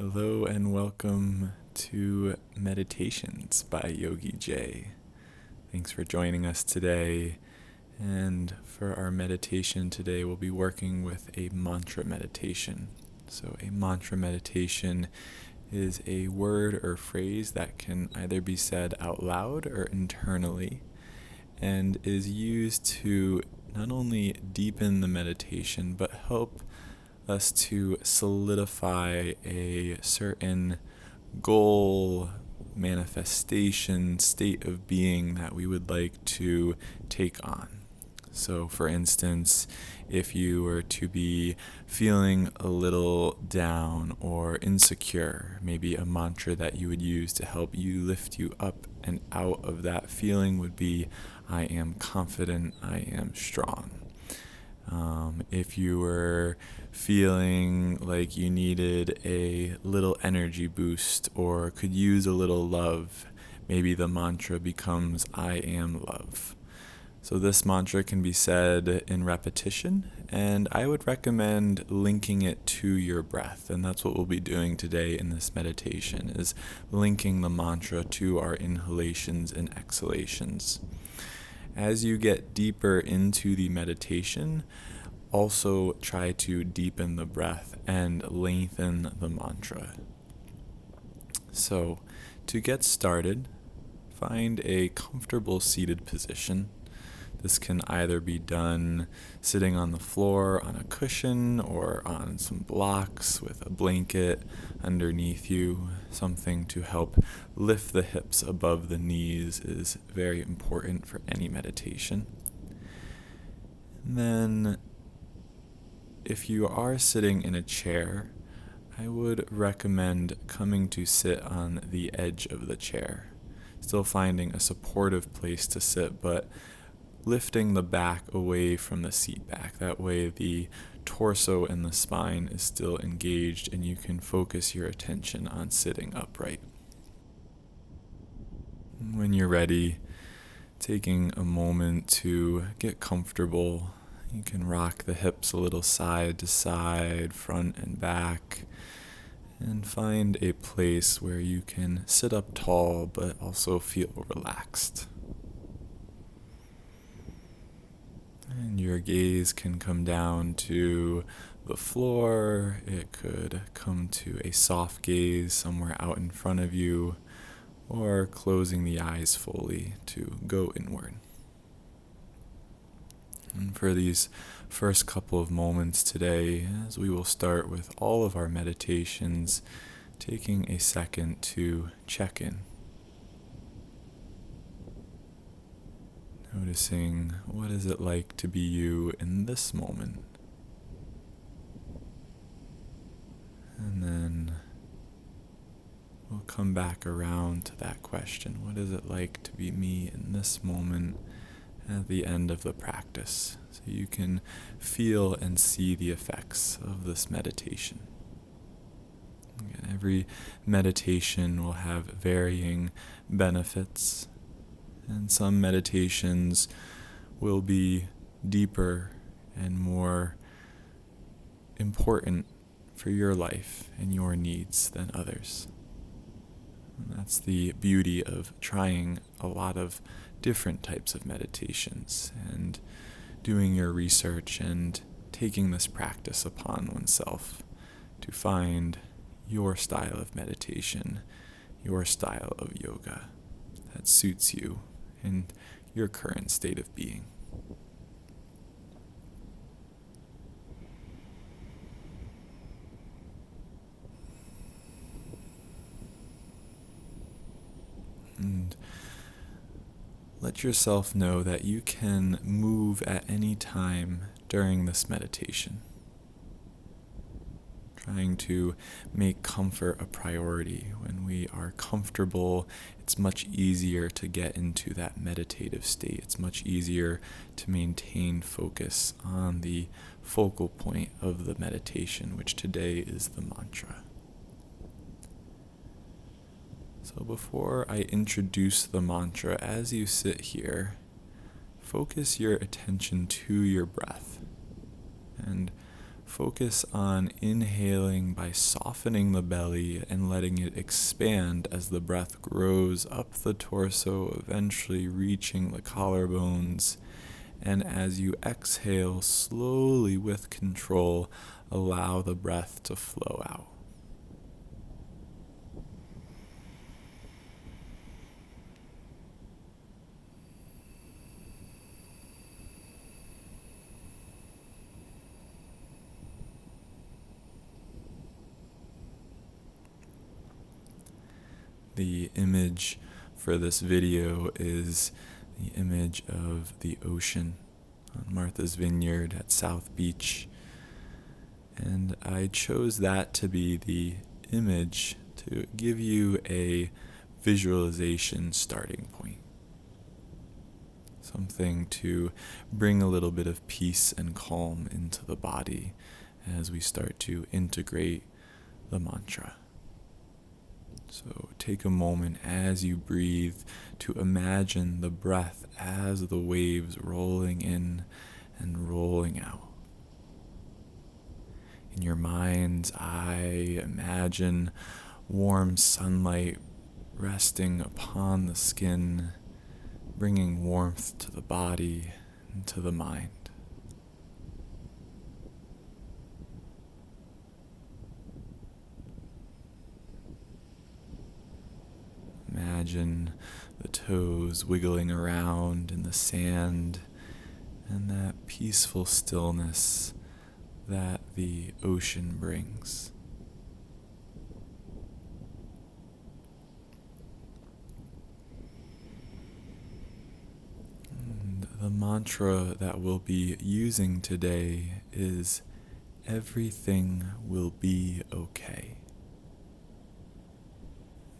Hello and welcome to Meditations by YogiJay. Thanks for joining us today. And for our meditation today, we'll be working with a mantra meditation. So a mantra meditation is a word or phrase that can either be said out loud or internally, and is used to not only deepen the meditation, but help us to solidify a certain goal, manifestation, state of being that we would like to take on. So, for instance, if you were to be feeling a little down or insecure, maybe a mantra that you would use to help you lift you up and out of that feeling would be, I am confident, I am strong. If you were feeling like you needed a little energy boost or could use a little love, maybe the mantra becomes, I am love. So this mantra can be said in repetition, and I would recommend linking it to your breath. And that's what we'll be doing today in this meditation, is linking the mantra to our inhalations and exhalations. As you get deeper into the meditation, also try to deepen the breath and lengthen the mantra. So, to get started, find a comfortable seated position. This can either be done sitting on the floor on a cushion or on some blocks with a blanket underneath you. Something to help lift the hips above the knees is very important for any meditation. And then, if you are sitting in a chair, I would recommend coming to sit on the edge of the chair. Still finding a supportive place to sit, but lifting the back away from the seat back. That way the torso and the spine is still engaged and you can focus your attention on sitting upright. When you're ready, taking a moment to get comfortable, you can rock the hips a little side to side, front and back, and find a place where you can sit up tall but also feel relaxed. And your gaze can come down to the floor. It could come to a soft gaze somewhere out in front of you, or closing the eyes fully to go inward. And for these first couple of moments today, as we will start with all of our meditations, taking a second to check in. Noticing, what is it like to be you in this moment? And then we'll come back around to that question. What is it like to be me in this moment at the end of the practice? So you can feel and see the effects of this meditation. Again, every meditation will have varying benefits. And some meditations will be deeper and more important for your life and your needs than others. And that's the beauty of trying a lot of different types of meditations and doing your research and taking this practice upon oneself to find your style of meditation, your style of yoga that suits you in your current state of being. And let yourself know that you can move at any time during this meditation. Trying to make comfort a priority. When we are comfortable, it's much easier to get into that meditative state. It's much easier to maintain focus on the focal point of the meditation, which today is the mantra. So before I introduce the mantra, as you sit here, focus your attention to your breath and focus on inhaling by softening the belly and letting it expand as the breath grows up the torso, eventually reaching the collarbones. And as you exhale, slowly with control, allow the breath to flow out. The image for this video is the image of the ocean on Martha's Vineyard at South Beach. And I chose that to be the image to give you a visualization starting point. Something to bring a little bit of peace and calm into the body as we start to integrate the mantra. So take a moment as you breathe to imagine the breath as the waves rolling in and rolling out. In your mind's eye, imagine warm sunlight resting upon the skin, bringing warmth to the body and to the mind. Imagine the toes wiggling around in the sand and that peaceful stillness that the ocean brings. And the mantra that we'll be using today is everything will be okay.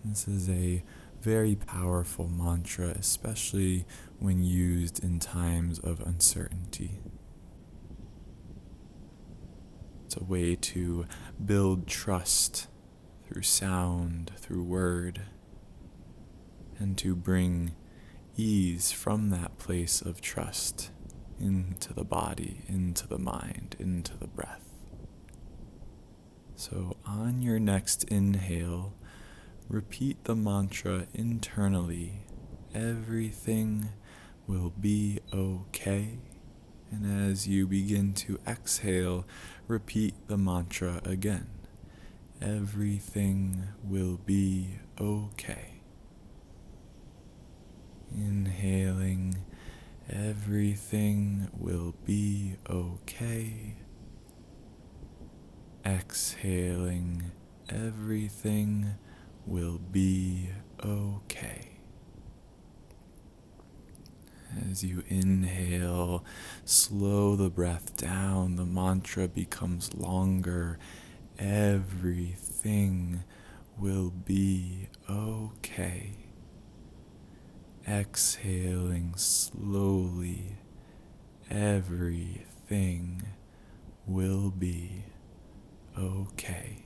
This is a very powerful mantra, especially when used in times of uncertainty. It's a way to build trust through sound, through word, and to bring ease from that place of trust into the body, into the mind, into the breath. So on your next inhale, repeat the mantra internally. Everything will be okay. And as you begin to exhale, repeat the mantra again. Everything will be okay. Inhaling, everything will be okay. Exhaling, everything will be okay. As you inhale, slow the breath down, the mantra becomes longer. Everything will be okay. Exhaling slowly, everything will be okay.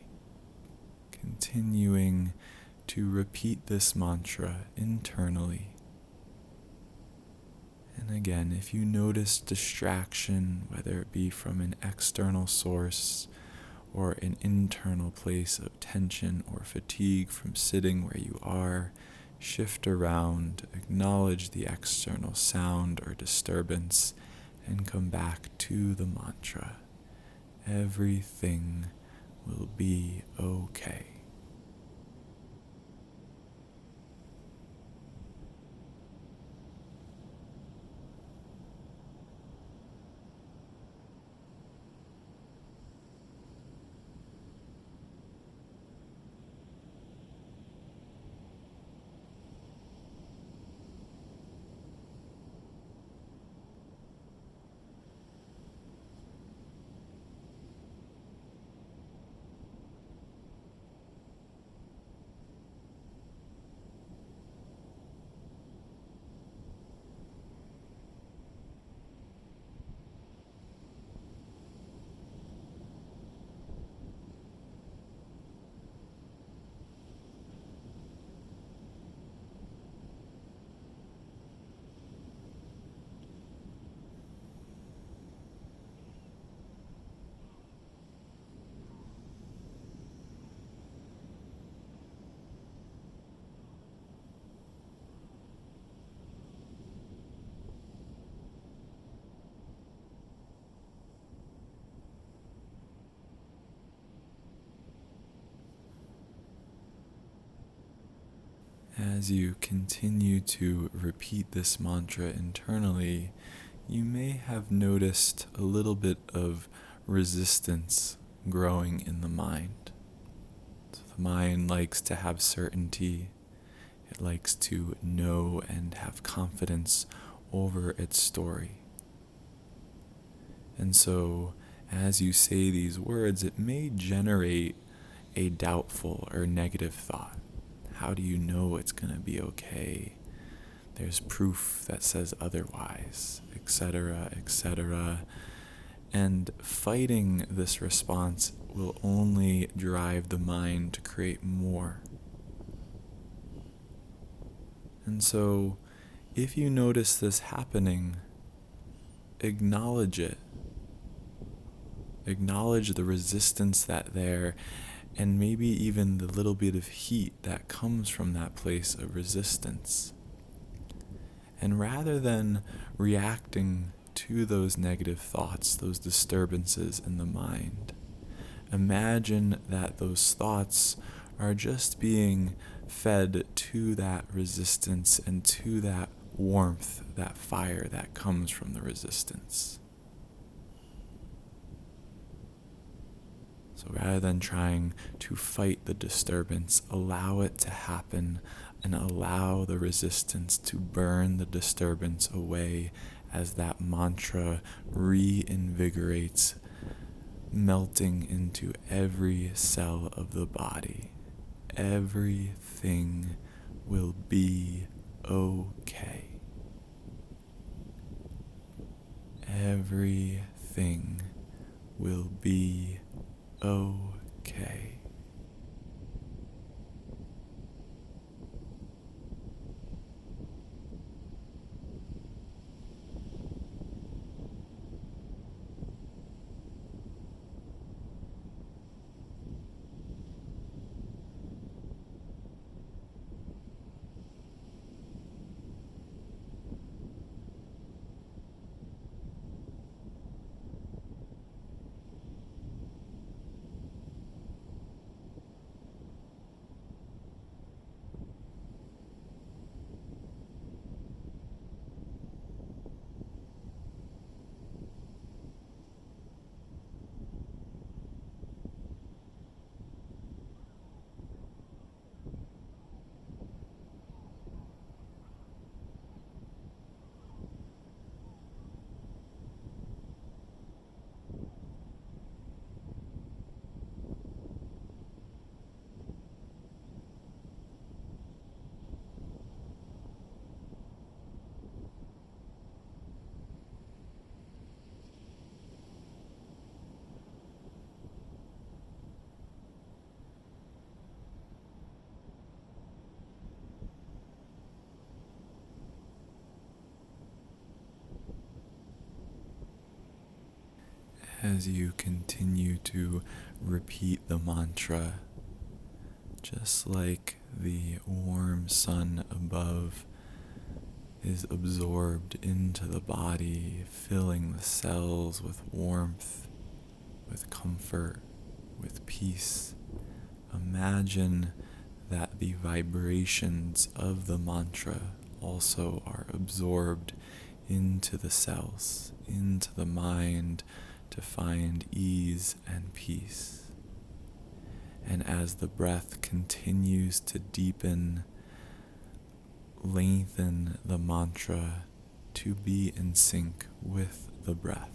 Continuing to repeat this mantra internally. And again, if you notice distraction, whether it be from an external source or an internal place of tension or fatigue from sitting where you are, shift around, acknowledge the external sound or disturbance, and come back to the mantra. Everything will be okay. As you continue to repeat this mantra internally, you may have noticed a little bit of resistance growing in the mind. So the mind likes to have certainty. It likes to know and have confidence over its story. And so, as you say these words, it may generate a doubtful or negative thought. How do you know it's going to be okay? There's proof that says otherwise, etc., etc. And fighting this response will only drive the mind to create more. And so, if you notice this happening, acknowledge it. Acknowledge the resistance that there, and maybe even the little bit of heat that comes from that place of resistance. And rather than reacting to those negative thoughts, those disturbances in the mind, imagine that those thoughts are just being fed to that resistance and to that warmth, that fire that comes from the resistance. So rather than trying to fight the disturbance, allow it to happen and allow the resistance to burn the disturbance away as that mantra reinvigorates, melting into every cell of the body. Everything will be okay. Everything will be okay. As you continue to repeat the mantra, just like the warm sun above is absorbed into the body, filling the cells with warmth, with comfort, with peace, imagine that the vibrations of the mantra also are absorbed into the cells, into the mind, to find ease and peace. And as the breath continues to deepen, lengthen the mantra to be in sync with the breath.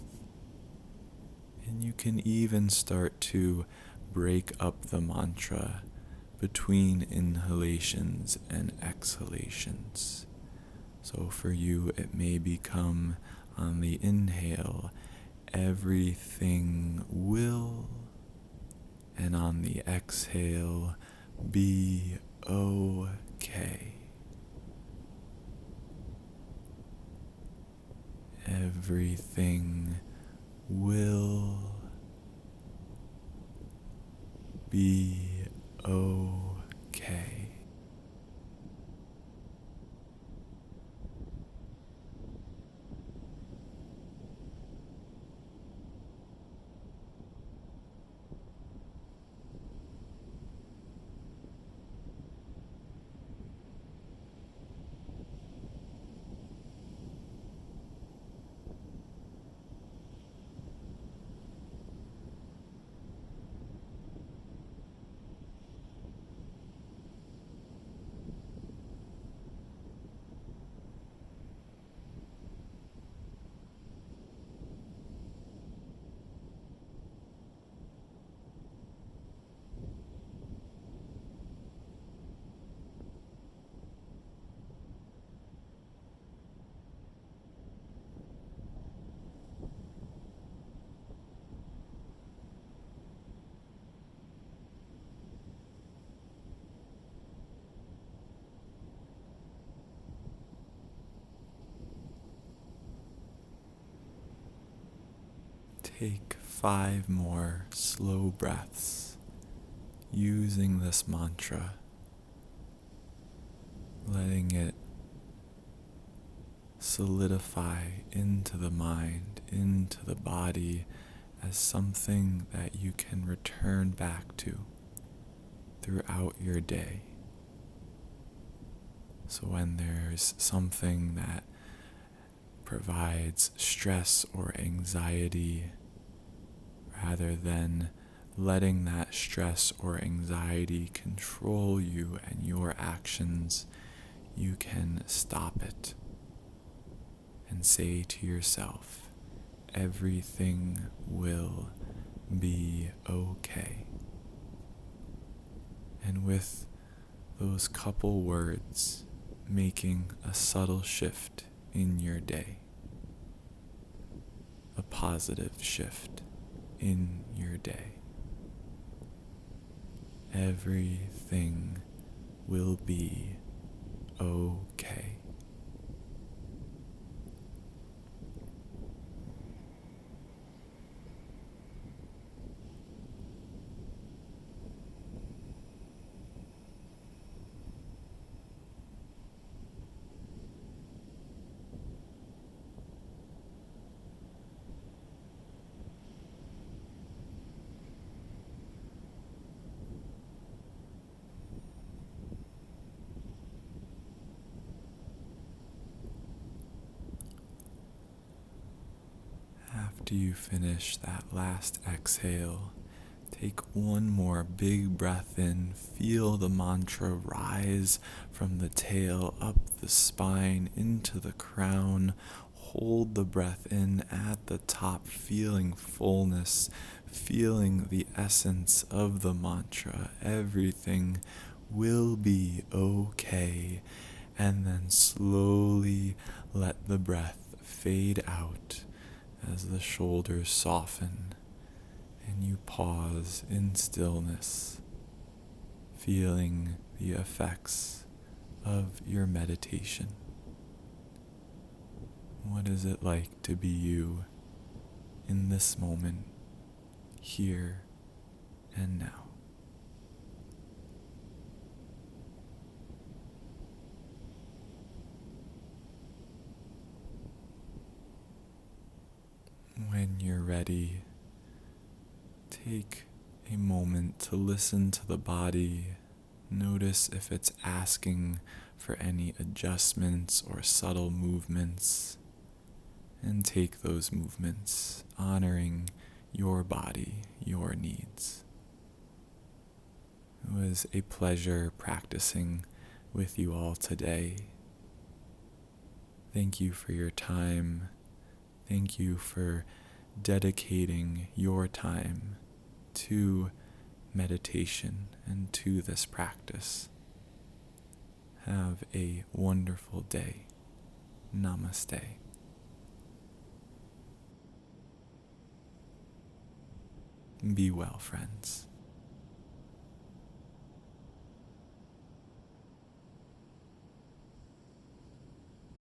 And you can even start to break up the mantra between inhalations and exhalations. So for you, it may become on the inhale, everything will, and on the exhale, be okay. Everything will be okay. take 5 more slow breaths using this mantra, letting it solidify into the mind, into the body, as something that you can return back to throughout your day. So when there's something that provides stress or anxiety, rather than letting that stress or anxiety control you and your actions, you can stop it and say to yourself, everything will be okay. And with those couple words, making a subtle shift in your day, a positive shift in your day. Everything will be okay. After you finish that last exhale, take one more big breath in. Feel the mantra rise from the tail up the spine into the crown. Hold the breath in at the top, feeling fullness, feeling the essence of the mantra. Everything will be okay. And then slowly let the breath fade out as the shoulders soften and you pause in stillness, feeling the effects of your meditation. What is it like to be you in this moment, here and now? When you're ready, take a moment to listen to the body. Notice if it's asking for any adjustments or subtle movements, and take those movements, honoring your body, your needs. It was a pleasure practicing with you all today. Thank you for your time. Thank you for dedicating your time to meditation and to this practice. Have a wonderful day. Namaste. Be well, friends.